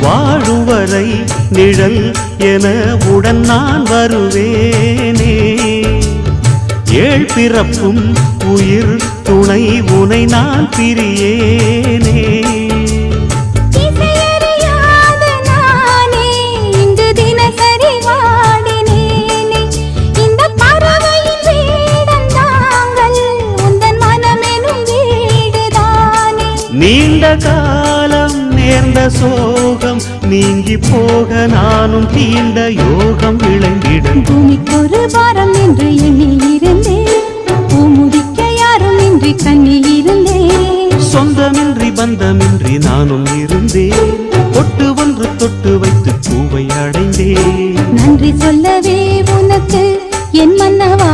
வாழுவரை நிழல் என உடன் நான் வருவேனே ஏழ் பிறப்பும் உயிர் துணை உனை நான் பிரியேனே நீண்ட காலம் நேர்ந்த சோகம் நீங்கி போக நானும் தீண்ட யோகம் விளங்கிடும் பூமிக்கொரு பாரம் என்று எண்ணி இருந்தேன் பூமுடிக்க யாரும் இன்றி கண்ணி இருந்தேன் சொந்தமின்றி பந்தமின்றி நானும் இருந்தேன் தொட்டு ஒன்று தொட்டு வைத்து பூவை அடைந்தேன் நன்றி சொல்லவே உனக்கு என் மன்னவா